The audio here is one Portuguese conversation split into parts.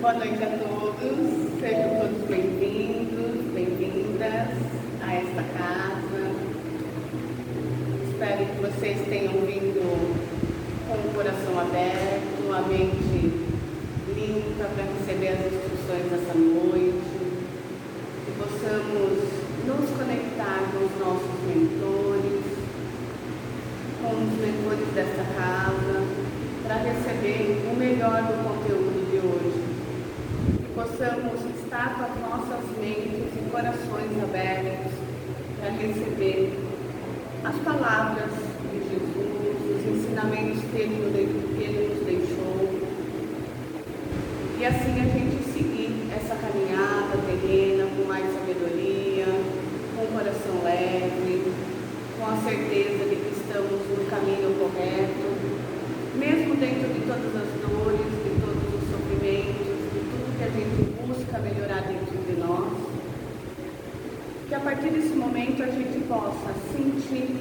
Boa noite a todos, sejam todos bem-vindos, bem-vindas a esta casa. Espero que vocês tenham vindo com o coração aberto, a mente limpa para receber as instruções dessa noite, que possamos nos conectar com os nossos mentores, com os mentores desta casa, para receber o melhor do conteúdo de hoje. Que possamos estar com as nossas mentes e corações abertos para receber as palavras de Jesus, os ensinamentos que Ele nos deixou. E assim a gente seguir essa caminhada terrena com mais sabedoria, com o coração leve, com a certeza de que estamos no caminho correto, mesmo dentro de todas as dores, de todos os sofrimentos, de tudo que a gente busca melhorar dentro de nós, que a partir desse momento a gente possa sentir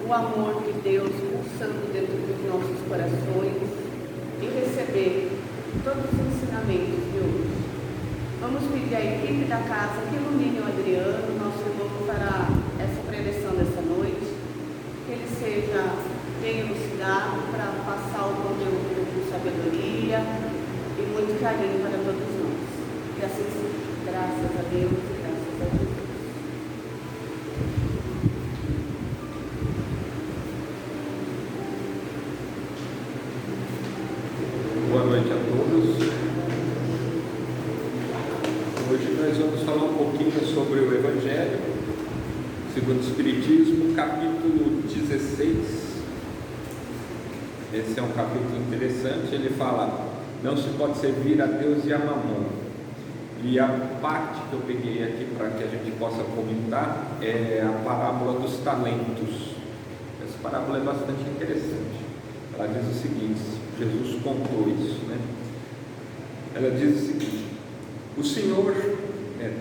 o amor de Deus pulsando dentro dos nossos corações e receber todos os ensinamentos de hoje. Vamos pedir à equipe da casa que ilumine o Adriano, nosso irmão, para essa preleção dessa noite, que ele seja bem elucidado para passar o conteúdo com sabedoria e muito carinho para todos nós. Que assim seja. Graças a Deus e graças a Jesus. Boa noite a todos. Hoje nós vamos falar um pouquinho sobre o Evangelho segundo o Espiritismo, capítulo 16. Esse é um capítulo interessante. Ele fala: não se pode servir a Deus e a Mamon. E a parte que eu peguei aqui para que a gente possa comentar é a parábola dos talentos. Essa parábola é bastante interessante. Ela diz o seguinte: Jesus contou isso, né? Ela diz o seguinte: o Senhor,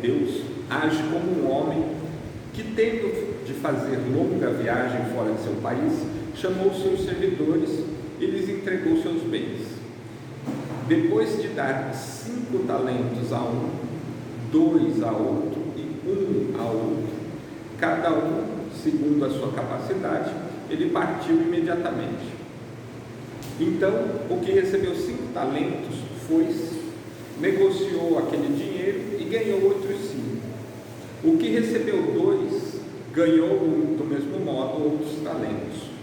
Deus, age como um homem que, tendo de fazer longa viagem fora de seu país, chamou seus servidores e lhes entregou seus bens. Depois de dar 5 talentos a um, 2 a outro e 1 a outro, cada um segundo a sua capacidade, ele partiu imediatamente. Então, o que recebeu 5 talentos foi-se, negociou aquele dinheiro e ganhou outros 5. O que recebeu 2, ganhou do mesmo modo outros talentos.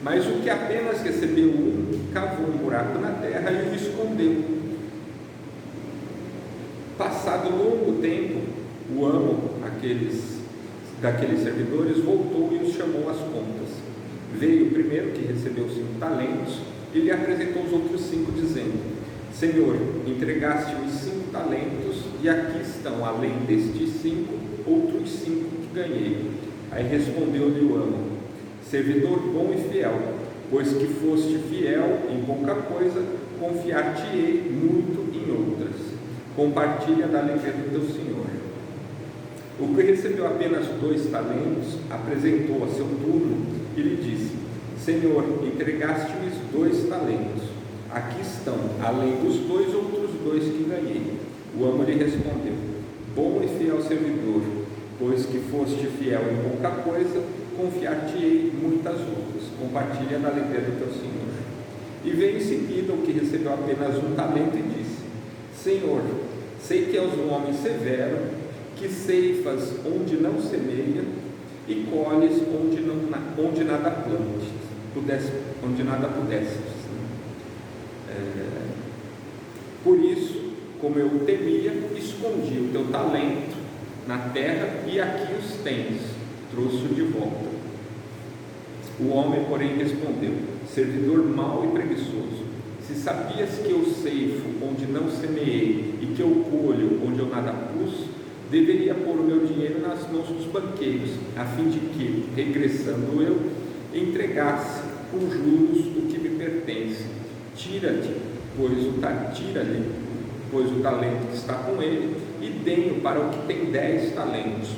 Mas o que apenas recebeu 1, cavou um buraco na terra e o escondeu. Passado longo tempo, o amo daqueles servidores voltou e os chamou às contas. Veio o primeiro, que recebeu 5 talentos, e lhe apresentou os outros 5, dizendo: Senhor, entregaste os 5 talentos, e aqui estão, além destes 5, outros 5 que ganhei. Aí respondeu-lhe o amo: servidor bom e fiel, pois que foste fiel em pouca coisa, confiar-te-ei muito em outras. Compartilha da alegria do teu senhor. O que recebeu apenas 2 talentos, apresentou a seu turno e lhe disse: Senhor, entregaste-me 2 talentos. Aqui estão, além dos 2, outros 2 que ganhei. O amo lhe respondeu: bom e fiel servidor, pois que foste fiel em pouca coisa, confiar-te-ei muitas outras. Compartilha da alegria do teu senhor. E veio em seguida o que recebeu apenas 1 talento e disse: Senhor, sei que és um homem severo, que ceifas onde não semeia e colhes onde nada plantes, onde nada pudesses. Por isso, como eu temia, escondi o teu talento na terra, e aqui os tens, trouxe-o de volta. O homem, porém, respondeu: servidor mau e preguiçoso, se sabias que eu ceifo onde não semeei e que eu colho onde eu nada pus, deveria pôr o meu dinheiro nas mãos dos banqueiros, a fim de que, regressando eu, entregasse com juros o que me pertence. Tira-lhe, pois o talento que está com ele, e dê-o para o que tem 10 talentos.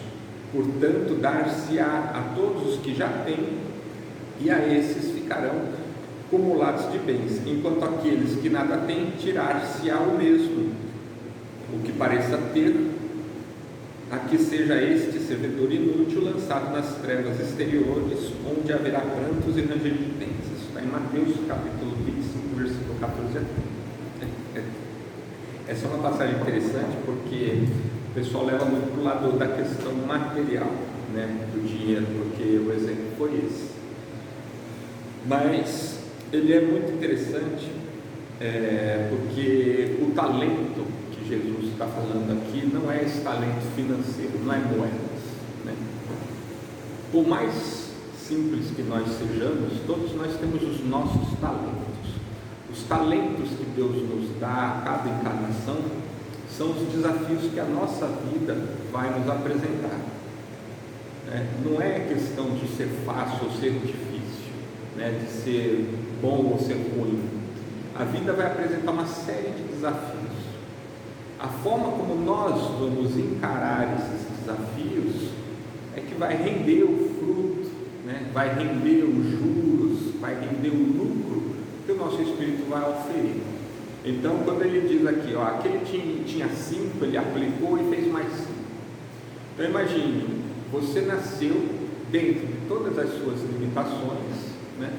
Portanto, dar-se-á a todos os que já têm, e a esses ficarão acumulados de bens, enquanto aqueles que nada têm, tirar-se-á o mesmo, o que pareça ter, a que seja este servidor inútil lançado nas trevas exteriores, onde haverá prantos e ranger de dentes. Isso está em Mateus capítulo 25, versículo 14 a 30. Essa é uma passagem interessante porque o pessoal leva muito para o lado da questão material, né, do dinheiro, porque o exemplo foi esse. Mas ele é muito interessante porque o talento que Jesus está falando aqui não é esse talento financeiro, não é moedas, né? Por mais simples que nós sejamos, todos nós temos os nossos talentos. Os talentos que Deus nos dá a cada encarnação são os desafios que a nossa vida vai nos apresentar. Não é questão de ser fácil ou ser difícil, né? De ser bom ou ser ruim. A vida vai apresentar uma série de desafios. A forma como nós vamos encarar esses desafios é que vai render o fruto, né? Vai render os juros, vai render o lucro que o nosso Espírito vai oferir. Então, quando ele diz aqui, ó, aquele tinha 5, ele aplicou e fez mais 5. Então, imagine, você nasceu dentro de todas as suas limitações, né?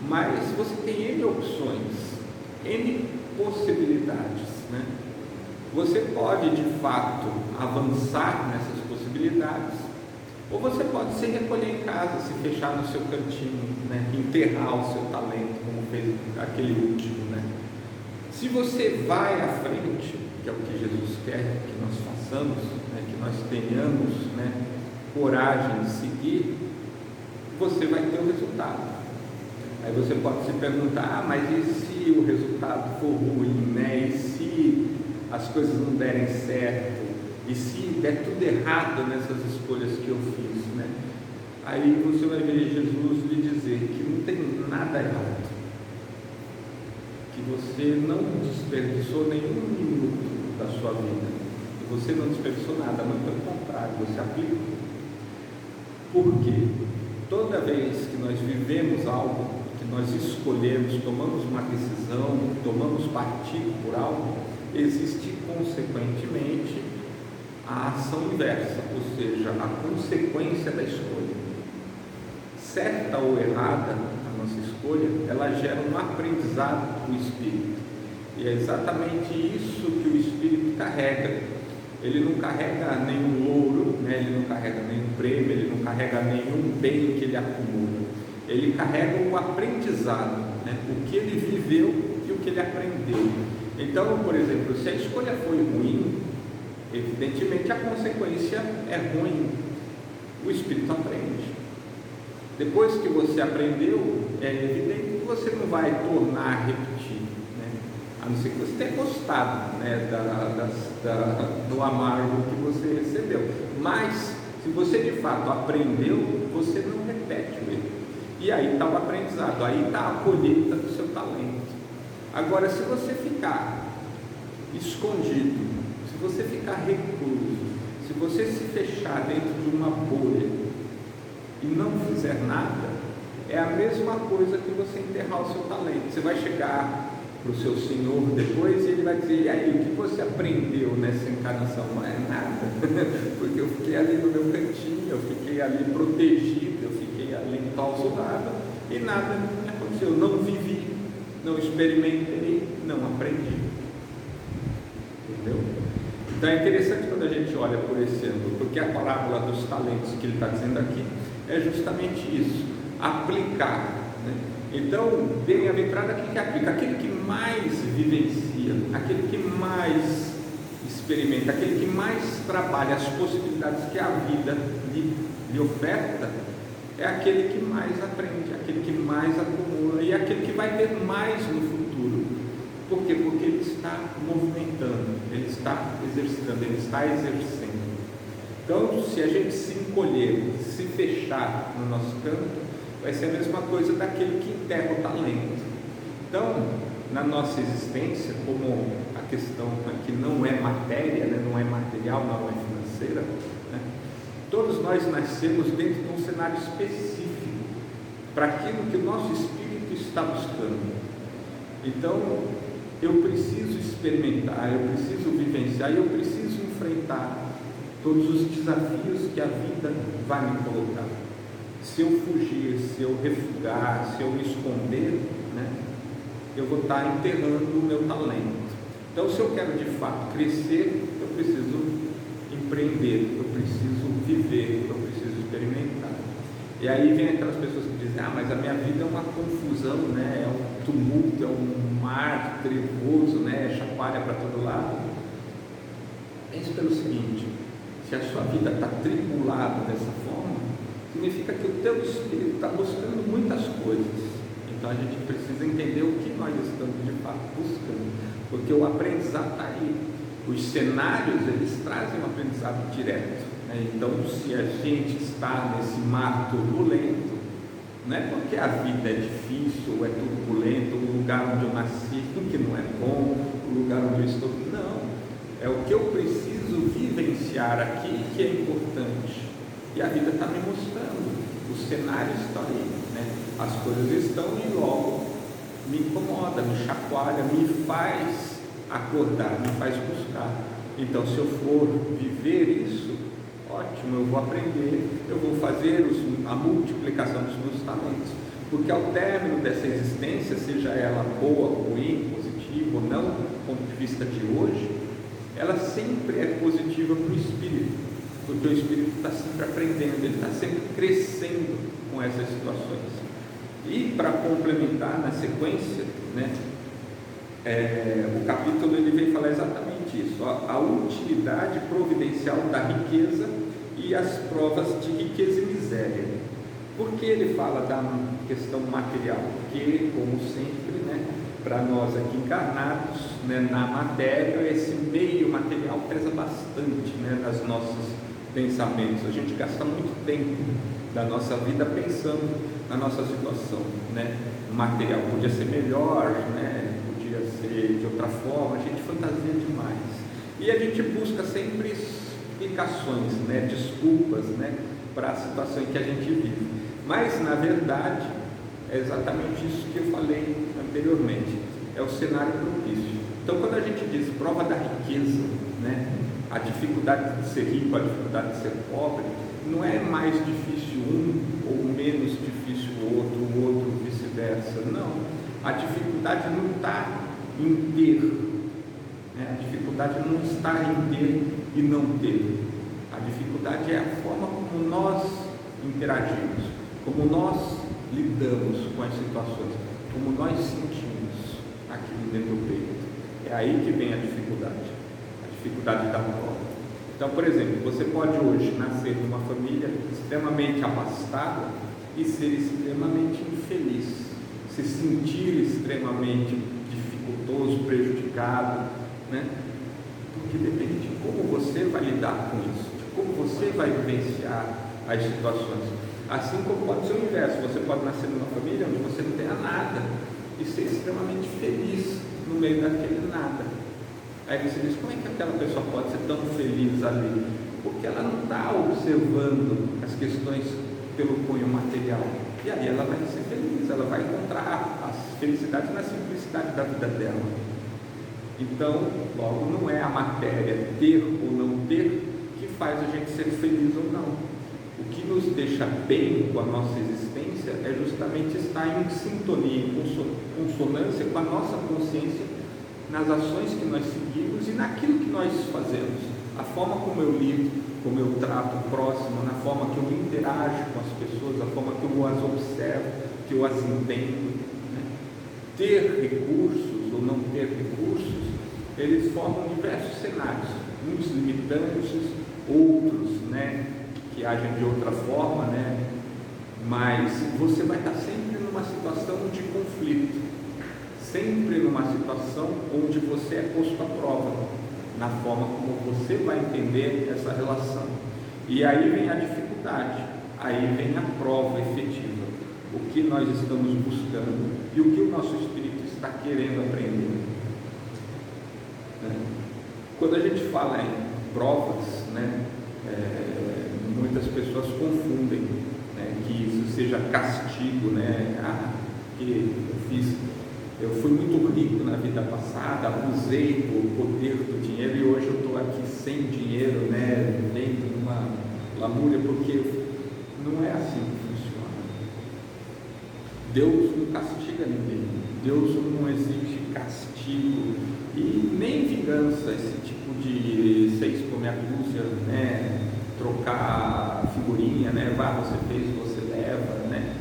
Mas você tem N opções, N possibilidades, né? Você pode, de fato, avançar nessas possibilidades, ou você pode se recolher em casa, se fechar no seu cantinho, né? Enterrar o seu talento, como fez aquele último, né? Se você vai à frente, que é o que Jesus quer que nós façamos, né? Que nós tenhamos, né? Coragem de seguir, você vai ter o resultado. Aí você pode se perguntar, mas e se o resultado for ruim, né? E se as coisas não derem certo? E se der tudo errado nessas escolhas que eu fiz, né? Aí você vai ver Jesus lhe dizer que não tem nada errado, que você não desperdiçou nenhum minuto da sua vida, que você não desperdiçou nada, mas pelo contrário, você aplicou. Porque toda vez que nós vivemos algo, que nós escolhemos, tomamos uma decisão, tomamos partido por algo, existe consequentemente a ação inversa, ou seja, a consequência da escolha. Certa ou errada a nossa escolha, ela gera um aprendizado do Espírito, e é exatamente isso que o Espírito carrega. Ele não carrega nenhum ouro, né? Ele não carrega nenhum prêmio, ele não carrega nenhum bem que ele acumula. Ele carrega o aprendizado, né? O que ele viveu e o que ele aprendeu. Então, por exemplo, se a escolha foi ruim, evidentemente a consequência é ruim. O Espírito aprende. Depois que você aprendeu, é evidente que você não vai tornar a repetir, né? A não ser que você tenha gostado, né, do amargo que você recebeu. Mas, se você de fato aprendeu, você não repete o erro. E aí está o aprendizado, aí está a colheita do seu talento. Agora, se você ficar escondido, se você ficar recluso, se você se fechar dentro de uma bolha e não fizer nada, é a mesma coisa que você enterrar o seu talento. Você vai chegar para o seu Senhor depois e ele vai dizer: e aí, o que você aprendeu nessa encarnação? Não é nada, porque eu fiquei ali no meu cantinho, eu fiquei ali protegido, eu fiquei ali enclausurado e nada me aconteceu. Eu não vivi, não experimentei, não aprendi. Entendeu? Então é interessante quando a gente olha por esse ângulo, porque a parábola dos talentos que ele está dizendo aqui é justamente isso: aplicar, né? Então, bem-aventurado aquele que aplica, aquele que mais vivencia, aquele que mais experimenta, aquele que mais trabalha as possibilidades que a vida lhe oferta, é aquele que mais aprende, aquele que mais acumula e aquele que vai ter mais no futuro. Por quê? Porque ele está movimentando, ele está exercitando, ele está exercendo. Então, se a gente se encolher, se fechar no nosso canto, vai ser a mesma coisa daquele que enterra o talento. Então, na nossa existência, como a questão aqui não é matéria, né, não é material, não é financeira, né, todos nós nascemos dentro de um cenário específico para aquilo que o nosso espírito Cristo está buscando. Então, eu preciso experimentar, eu preciso vivenciar, eu preciso enfrentar todos os desafios que a vida vai me colocar. Se eu fugir, se eu refugar, se eu me esconder, né, eu vou estar enterrando o meu talento. Então, se eu quero de fato crescer, eu preciso empreender, eu preciso viver, eu preciso experimentar. E aí vem aquelas pessoas que dizem: mas a minha vida é uma confusão, né? É um tumulto, é um mar trevoso, né? É chacoalha para todo lado. Pense pelo seguinte: se a sua vida está tribulada dessa forma, significa que o teu espírito está buscando muitas coisas. Então a gente precisa entender o que nós estamos de fato buscando, porque o aprendizado está aí. Os cenários, eles trazem um aprendizado direto, né? Então, se a gente está nesse mar turbulento, não é porque a vida é difícil ou é turbulento, o lugar onde eu nasci que não é bom, o lugar onde eu estou, não, é o que eu preciso vivenciar aqui que é importante. E a vida está me mostrando, os cenários estão aí, né? As coisas estão e logo me incomoda, me chacoalha, me faz acordar, me faz buscar. Então, se eu for viver isso, ótimo, eu vou aprender, eu vou fazer a multiplicação dos meus talentos, porque ao término dessa existência, seja ela boa, ruim, positiva ou não, do ponto de vista de hoje, ela sempre é positiva para o espírito, porque o espírito está sempre aprendendo, ele está sempre crescendo com essas situações. E para complementar na sequência, né, o capítulo ele vem falar exatamente isso, a utilidade providencial da riqueza e as provas de riqueza e miséria. Por que ele fala da questão material? Porque, como sempre, né, para nós aqui encarnados, né, na matéria, esse meio material pesa bastante, né, nas nossos pensamentos. A gente gasta muito tempo da nossa vida pensando na nossa situação, né? O material podia ser melhor, né? Podia ser de outra forma, a gente fantasia demais. E a gente busca sempre explicações, né? Desculpas, né? Para a situação em que a gente vive. Mas, na verdade, é exatamente isso que eu falei anteriormente. É o cenário propício. Então, quando a gente diz prova da riqueza, né? A dificuldade de ser rico, a dificuldade de ser pobre, não é mais difícil um ou menos difícil o outro vice-versa. Não. A dificuldade não está em ter, né? A dificuldade não está em ter e não ter. A dificuldade é a forma como nós interagimos, como nós lidamos com as situações, como nós sentimos aquilo dentro do peito. É aí que vem a dificuldade da prova. Então, por exemplo, você pode hoje nascer numa família extremamente abastada e ser extremamente infeliz, se sentir extremamente dificultoso, prejudicado, né? Porque depende de como você vai lidar com isso, de como você vai vivenciar as situações. Assim como pode ser o inverso, você pode nascer numa família onde você não tenha nada e ser extremamente feliz no meio daquele nada. Aí você diz: como é que aquela pessoa pode ser tão feliz ali? Porque ela não está observando as questões pelo cunho material. E aí ela vai ser feliz, ela vai encontrar a felicidade na simplicidade da vida dela. Então, logo, não é a matéria ter ou não ter que faz a gente ser feliz ou não. O que nos deixa bem com a nossa existência é justamente estar em sintonia, em consonância com a nossa consciência nas ações que nós seguimos e naquilo que nós fazemos, a forma como eu lido, como eu trato o próximo, na forma que eu interajo com as pessoas, a forma que eu as observo, que eu as entendo, né? Ter recursos ou não ter recursos, eles formam diversos cenários, uns limitantes, outros, né, que agem de outra forma, né? Mas você vai estar sempre numa situação de conflito, sempre numa situação onde você é posto à prova, na forma como você vai entender essa relação. E aí vem a dificuldade, aí vem a prova efetiva, o que nós estamos buscando e o que o nosso espírito está querendo aprender. Quando a gente fala em provas, né, muitas pessoas confundem, né, que isso seja castigo, né? porque eu fui muito rico na vida passada, abusei do poder do dinheiro e hoje eu estou aqui sem dinheiro, né, vivendo numa lamúria, porque não é assim que funciona. Deus não castiga ninguém, Deus não exige castigo e nem vingança, esse tipo de 6 por meia dúzia, né, trocar figurinha, né, você fez, você leva, né,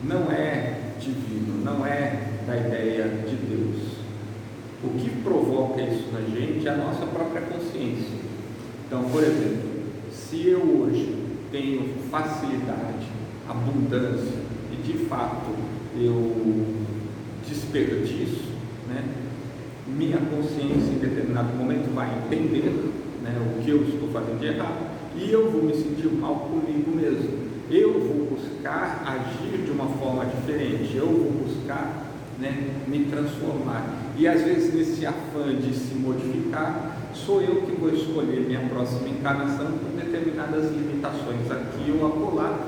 não é divino, não é da ideia de Deus. O que provoca isso na gente é a nossa própria consciência. Então, por exemplo, se eu hoje tenho facilidade, abundância e de fato eu desperdiço, né, minha consciência em determinado momento vai entender, né, o que eu estou fazendo de errado e eu vou me sentir mal comigo mesmo. Eu vou buscar agir de uma forma diferente, eu vou buscar, né, me transformar. E às vezes nesse afã de se modificar, sou eu que vou escolher minha próxima encarnação com determinadas limitações aqui ou acolá,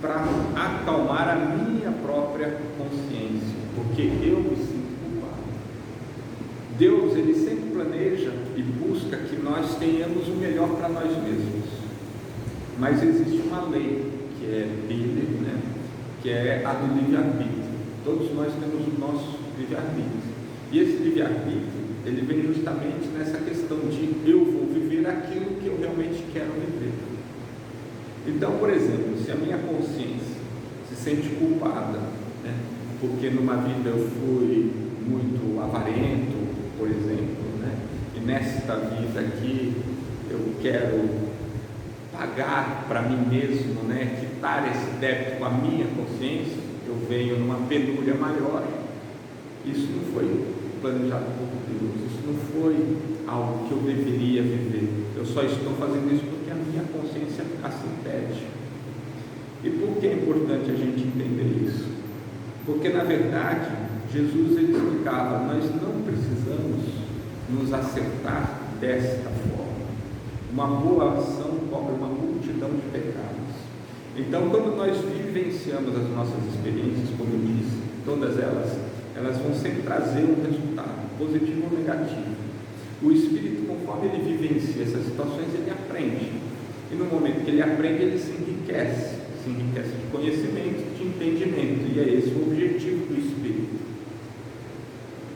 para acalmar a minha própria consciência, porque eu me sinto culpado. Deus, Ele sempre planeja e busca que nós tenhamos o melhor para nós mesmos, mas existe uma lei que é dele, né, que é a do livre-arbítrio. Todos nós temos o nosso livre-arbítrio, e esse livre-arbítrio, ele vem justamente nessa questão de eu vou viver aquilo que eu realmente quero viver. Então, por exemplo, se a minha consciência se sente culpada, né, porque numa vida eu fui muito avarento, por exemplo, né, e nesta vida aqui eu quero pagar para mim mesmo, né, quitar esse débito com a minha consciência, eu venho numa penúria maior. Isso não foi planejado por Deus, isso não foi algo que eu deveria viver. Eu só estou fazendo isso porque a minha consciência assim pede. E por que é importante a gente entender isso? Porque na verdade Jesus, ele explicava, nós não precisamos nos acertar desta forma. Uma boa ação cobre uma multidão de pecados. Então, quando nós vivenciamos as nossas experiências, como eu disse, todas elas vão sempre trazer um resultado, positivo ou negativo. O Espírito, conforme ele vivencia essas situações, ele aprende. E no momento que ele aprende, ele se enriquece de conhecimento, de entendimento. E é esse o objetivo do Espírito.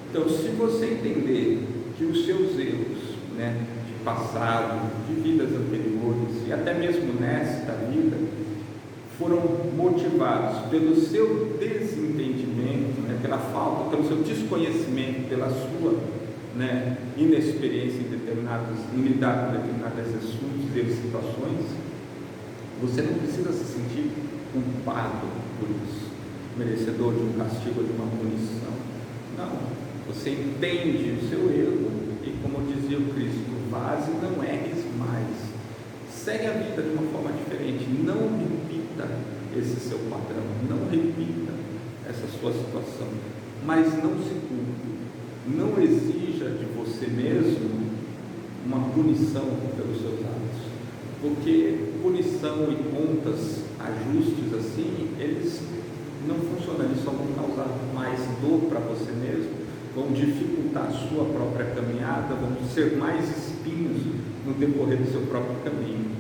Então, se você entender que os seus erros, né, de passado, de vidas anteriores, e até mesmo nesta vida, foram motivados pelo seu desentendimento, né, pela falta, pelo seu desconhecimento, pela sua, né, inexperiência em lidar com determinados assuntos e situações, você não precisa se sentir culpado por isso, merecedor de um castigo ou de uma punição. Não, você entende o seu erro e, como dizia o Cristo, vaze, não erres mais. Segue a vida de uma forma diferente, não repita esse seu padrão, não repita essa sua situação, mas não se culpe, não exija de você mesmo uma punição pelos seus atos, porque punição e contas, ajustes assim, eles não funcionam, eles só vão causar mais dor para você mesmo, vão dificultar a sua própria caminhada, vão ser mais espinhos no decorrer do seu próprio caminho.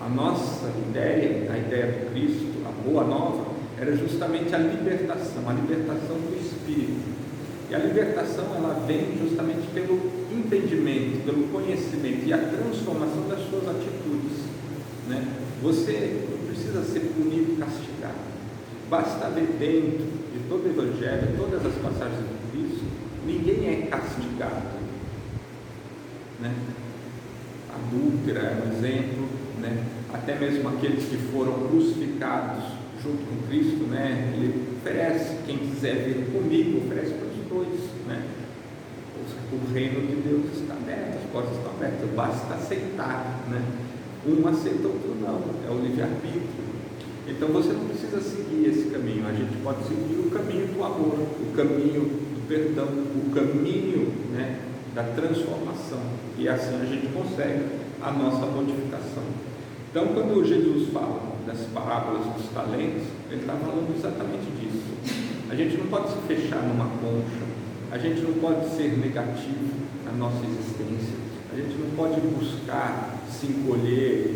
A nossa ideia, a ideia do Cristo, a boa nova, era justamente a libertação do Espírito. E a libertação, ela vem justamente pelo entendimento, pelo conhecimento e a transformação das suas atitudes, né? Você não precisa ser punido e castigado. Basta ler dentro de todo o Evangelho, todas as passagens do Cristo, ninguém é castigado, né? A adúltera é um exemplo, né? Até mesmo aqueles que foram crucificados junto com Cristo, né? Ele oferece, quem quiser vir comigo, oferece para os dois, né? O reino de Deus está aberto, as portas estão abertas, basta aceitar, né? Um aceita, outro não, é o livre-arbítrio. Então você não precisa seguir esse caminho, a gente pode seguir o caminho do amor, o caminho do perdão, o caminho, né, da transformação, e assim a gente consegue a nossa modificação. Então, quando Jesus fala das parábolas dos talentos, ele está falando exatamente disso. A gente não pode se fechar numa concha, a gente não pode ser negativo na nossa existência, a gente não pode buscar se encolher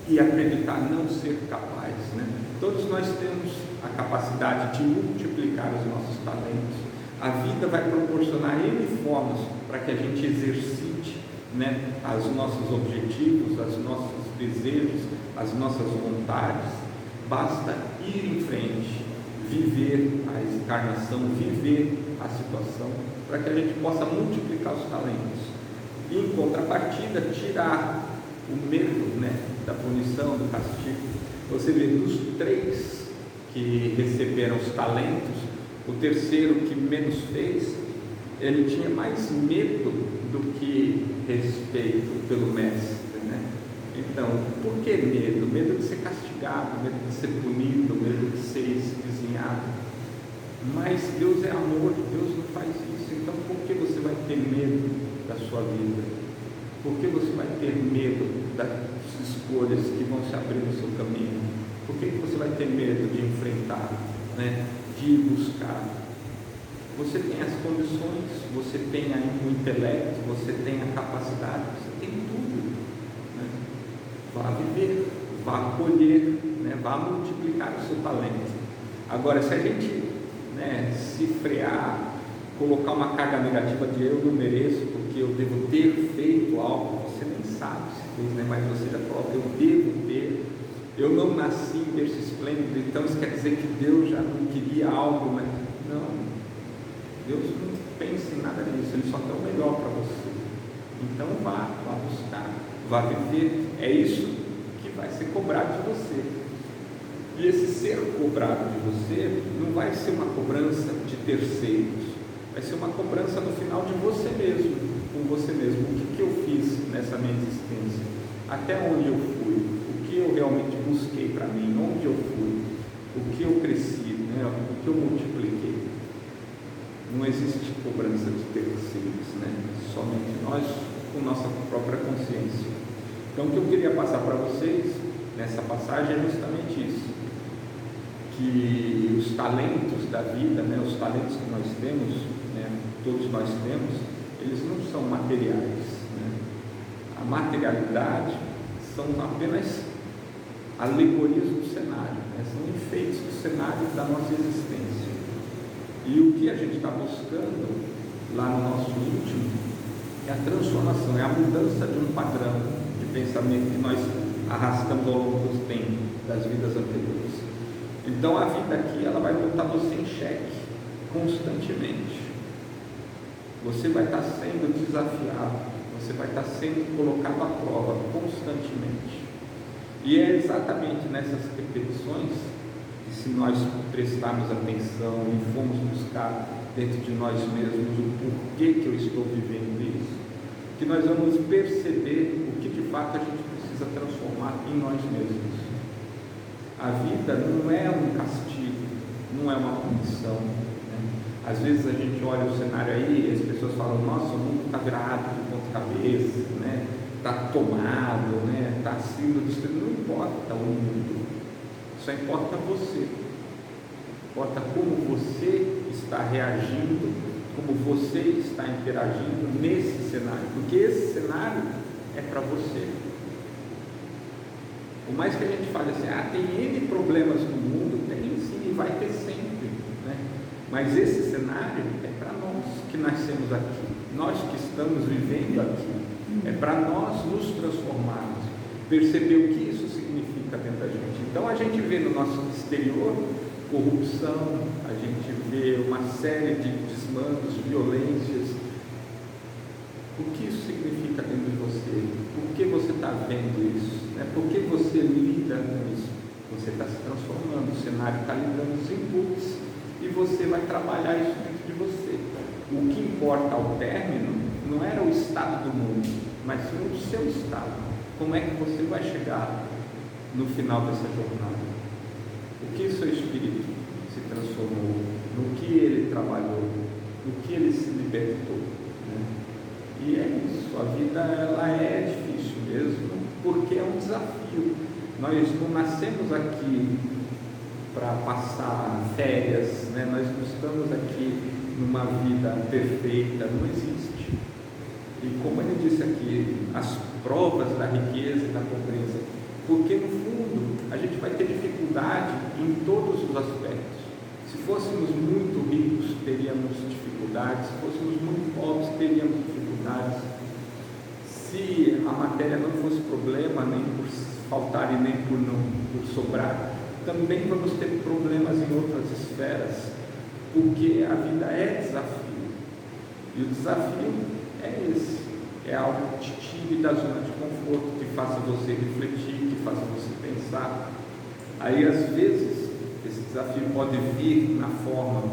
e acreditar não ser capaz, né? Todos nós temos a capacidade de multiplicar os nossos talentos. A vida vai proporcionar N formas para que a gente exercite, né, os nossos objetivos, os nossos desejos, as nossas vontades. Basta ir em frente, viver a encarnação, viver a situação, para que a gente possa multiplicar os talentos. E em contrapartida, tirar o medo, né, da punição, do castigo. Você vê, dos 3 que receberam os talentos, o terceiro, que menos fez, ele tinha mais medo do que respeito pelo mestre, né? Então, por que medo? Medo de ser castigado, medo de ser punido, medo de ser esvizinhado. Mas Deus é amor, Deus não faz isso. Então, por que você vai ter medo da sua vida? Por que você vai ter medo das escolhas que vão se abrir no seu caminho? Por que você vai ter medo de enfrentar, né? De buscar? Você tem as condições, você tem aí o intelecto, você tem a capacidade, você tem tudo, né? Vá viver, vá colher, né? Vá multiplicar o seu talento. Agora, se a gente, né, se frear, colocar uma carga negativa de eu não mereço, porque eu devo ter feito algo, você nem sabe se fez, né? Mas você já coloca, eu devo ter, eu não nasci em berço esplêndido, então isso quer dizer que Deus já não queria algo, né? Não, Deus não pensa em nada disso, Ele só quer o melhor para você. Então vá buscar, vá viver. É isso que vai ser cobrado de você. E esse ser cobrado de você não vai ser uma cobrança de terceiros, vai ser uma cobrança no final de você mesmo, com você mesmo. O que eu fiz nessa minha existência? Até onde eu fui? O que eu realmente busquei para mim? Onde eu fui? O que eu cresci, né? O que eu multipliquei? Não existe cobrança de terceiros, né? Somente nós, com nossa própria consciência. Então, o que eu queria passar para vocês nessa passagem é justamente isso, que os talentos da vida, né, os talentos que nós temos, né, todos nós temos, eles não são materiais, né? A materialidade são apenas alegorias do cenário, né? São enfeites do cenário da nossa existência. E o que a gente está buscando lá no nosso íntimo é a transformação, é a mudança de um padrão de pensamento que nós arrastamos ao longo do tempo, das vidas anteriores. Então a vida aqui, ela vai botar você em xeque constantemente. Você vai estar sendo desafiado, você vai estar sendo colocado à prova constantemente. E é exatamente nessas repetições que, se nós prestarmos atenção e formos buscar dentro de nós mesmos o porquê que eu estou vivendo isso, que nós vamos perceber o que de fato a gente precisa transformar em nós mesmos. A vida não é um castigo, não é uma punição, né? Às vezes a gente olha o cenário aí e as pessoas falam, nossa, o mundo está virado de ponta cabeça, né? Está tomado, né? Está sendo destruído. Não importa o mundo, só importa você. Importa como você está reagindo, como você está interagindo nesse cenário, porque esse cenário é para você. Por mais que a gente fale assim, tem N problemas no mundo, tem sim, e vai ter sempre, né? Mas esse cenário é para nós que nascemos aqui, nós que estamos vivendo aqui, é para nós nos transformarmos, perceber o que isso significa dentro da gente. Então a gente vê no nosso exterior corrupção, a gente vê uma série de desmandos, violências. O que isso significa dentro de você? Por que você está vendo isso? Por que você lida com isso? Você está se transformando, o cenário está lhe dando os inputs e você vai trabalhar isso dentro de você. O que importa ao término não era o estado do mundo, mas sim o seu estado. Como é que você vai chegar no final dessa jornada? O que o seu espírito se transformou? No que ele trabalhou? No que ele se libertou? Né? E é isso, a vida ela é difícil mesmo, porque é um desafio. Nós não nascemos aqui para passar férias, né? Nós não estamos aqui numa vida perfeita, não existe. E como ele disse aqui, as provas da riqueza e da pobreza, porque no fundo a gente vai ter dificuldade em todos os aspectos. Se fôssemos muito ricos, teríamos dificuldades; se fôssemos muito pobres, teríamos dificuldades. Se a matéria não fosse problema, nem por faltar e nem por sobrar, também vamos ter problemas em outras esferas, porque a vida é desafio, e o desafio é esse, é algo que te tire da zona de conforto, que faça você refletir, que faça você pensar. Aí às vezes esse desafio pode vir na forma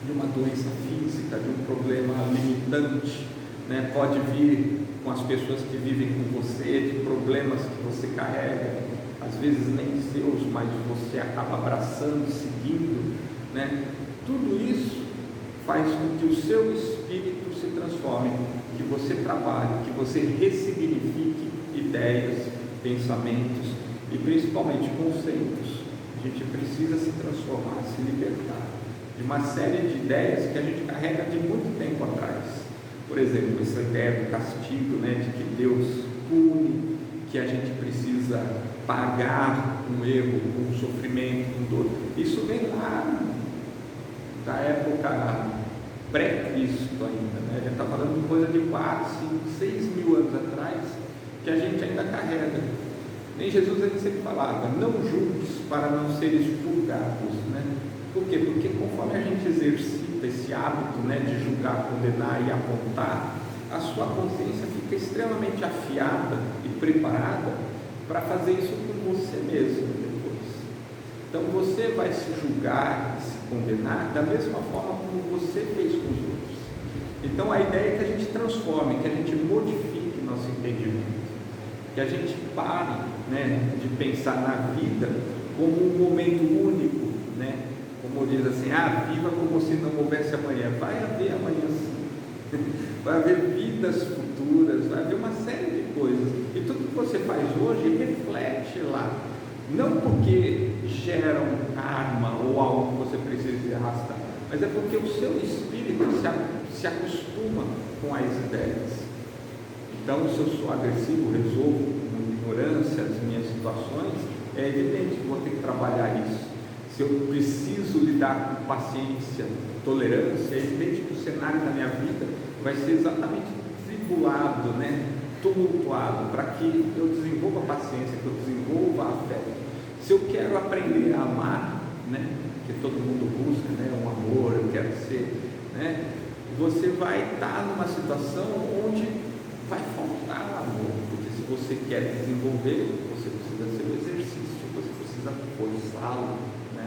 de uma doença física, de um problema limitante, né? Pode vir com as pessoas que vivem com você, de problemas que você carrega, às vezes nem seus, mas você acaba abraçando, seguindo, né? Tudo isso faz com que o seu espírito se transforme, que você trabalhe, que você ressignifique ideias, pensamentos e principalmente conceitos. A gente precisa se transformar, se libertar de uma série de ideias que a gente carrega de muito tempo atrás. Por exemplo, essa ideia do castigo, né, de que Deus pune, que a gente precisa pagar um erro, um sofrimento, um dor. Isso vem lá da época pré-Cristo ainda, né? A gente está falando de coisa de 4, 5, 6 mil anos atrás, que a gente ainda carrega. Nem Jesus ele sempre falava, não julgues para não seres julgados, né? Por quê? Porque conforme a gente exercita esse hábito, né, de julgar, condenar e apontar, a sua consciência fica extremamente afiada e preparada para fazer isso com você mesmo depois. Então você vai se julgar e se condenar da mesma forma como você fez com os outros. Então a ideia é que a gente transforme, que a gente modifique nosso entendimento, que a gente pare, né, de pensar na vida como um momento único, né? Como diz assim, viva como se não houvesse amanhã. Vai haver amanhã sim, vai haver vidas futuras, vai haver uma série de coisas, e tudo que você faz hoje reflete lá, não porque gera um karma ou algo que você precisa arrastar, mas é porque o seu espírito se acostuma com as ideias. Então, se eu sou agressivo, resolvo com ignorância as minhas situações, é evidente que vou ter que trabalhar isso. Se eu preciso lidar com paciência, tolerância, é evidente que o cenário da minha vida vai ser exatamente tribulado, né? Tumultuado, para que eu desenvolva paciência, que eu desenvolva a fé. Se eu quero aprender a amar, né? Que todo mundo busca, né? Um amor, eu quero ser, né? Você vai estar numa situação onde vai faltar amor, porque se você quer desenvolver, você precisa ser um exercício, você precisa forçá-lo, né?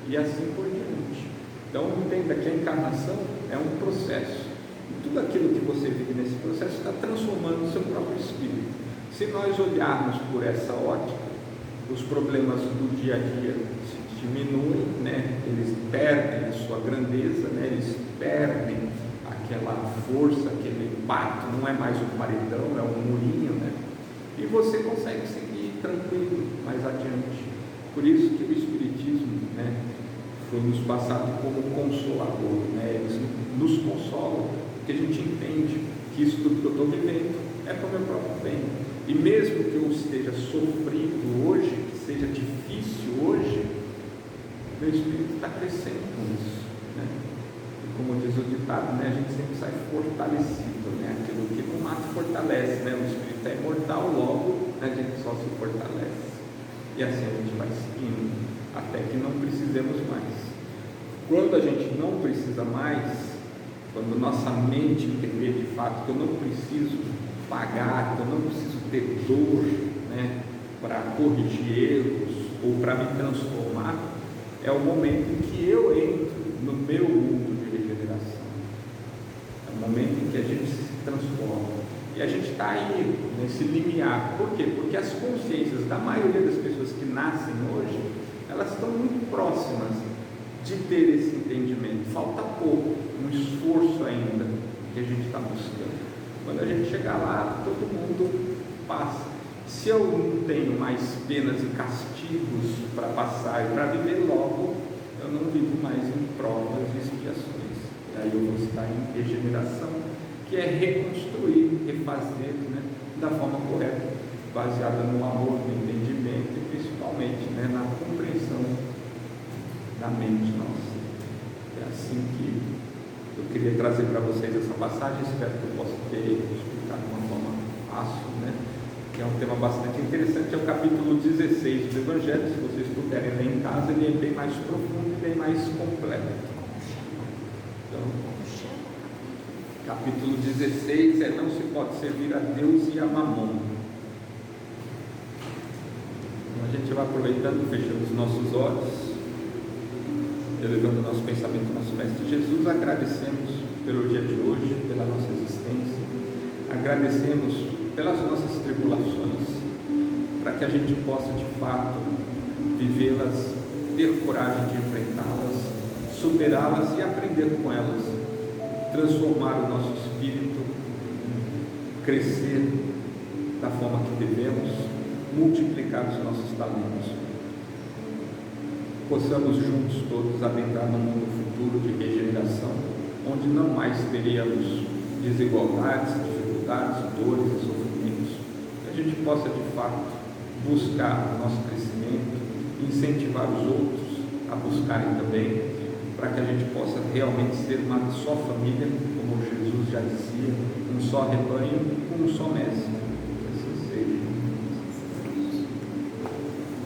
E assim por diante. Então entenda que a encarnação é um processo, e tudo aquilo que você vive nesse processo está transformando o seu próprio espírito. Se nós olharmos por essa ótica, os problemas do dia a dia se diminuem, né? Eles perdem a sua grandeza, né? Eles perdem aquela força, aquele impacto, não é mais um paredão, é um murinho, né? E você consegue seguir tranquilo mais adiante. Por isso que o Espiritismo, né, foi nos passado como consolador, né? Eles nos consolam, porque a gente entende que isso tudo que eu estou vivendo é para o meu próprio bem. E mesmo que eu esteja sofrido hoje, que seja difícil hoje, meu espírito está crescendo com isso, né? E como diz o ditado, né, a gente sempre sai fortalecido, né? Aquilo que no mato fortalece, né? O espírito é imortal, logo a gente só se fortalece. E assim a gente vai seguindo, até que não precisemos mais. Quando a gente não precisa mais, quando nossa mente entender de fato que eu não preciso pagar, que eu não preciso ter dor, né, para corrigir erros ou para me transformar, é o momento em que eu entro no meu mundo de regeneração. É o momento em que a gente se transforma. E a gente está aí, nesse limiar. Por quê? Porque as consciências da maioria das pessoas que nascem hoje, elas estão muito próximas de ter esse entendimento. Falta pouco, um esforço ainda que a gente está buscando. Quando a gente chegar lá, todo mundo passa. Se eu não tenho mais penas e castigos para passar e para viver logo, eu não vivo mais em provas e expiações. E aí eu vou estar em regeneração, que é reconstruir, refazer, né, da forma correta, baseada no amor, no entendimento e principalmente, né, na compreensão da mente nossa. É assim que eu queria trazer para vocês essa passagem. Espero que eu possa ter explicado de uma forma fácil, né? Que é um tema bastante interessante. É o capítulo 16 do Evangelho. Se vocês puderem ler em casa, ele é bem mais profundo e bem mais completo. Então, capítulo 16 é: não se pode servir a Deus e a Mamon. Então, a gente vai aproveitando, fechando os nossos olhos, elevando nosso pensamento ao nosso Mestre Jesus. Agradecemos pelo dia de hoje, pela nossa existência, agradecemos pelas nossas tribulações, para que a gente possa de fato vivê-las, ter coragem de enfrentá-las, superá-las e aprender com elas, transformar o nosso espírito, crescer da forma que devemos, multiplicar os nossos talentos. Possamos juntos todos adentrar num mundo futuro de regeneração, onde não mais teríamos desigualdades, dificuldades, dores e sofrimentos. Que a gente possa de fato buscar o nosso crescimento, incentivar os outros a buscarem também, para que a gente possa realmente ser uma só família, como Jesus já dizia, um só rebanho, um só mestre.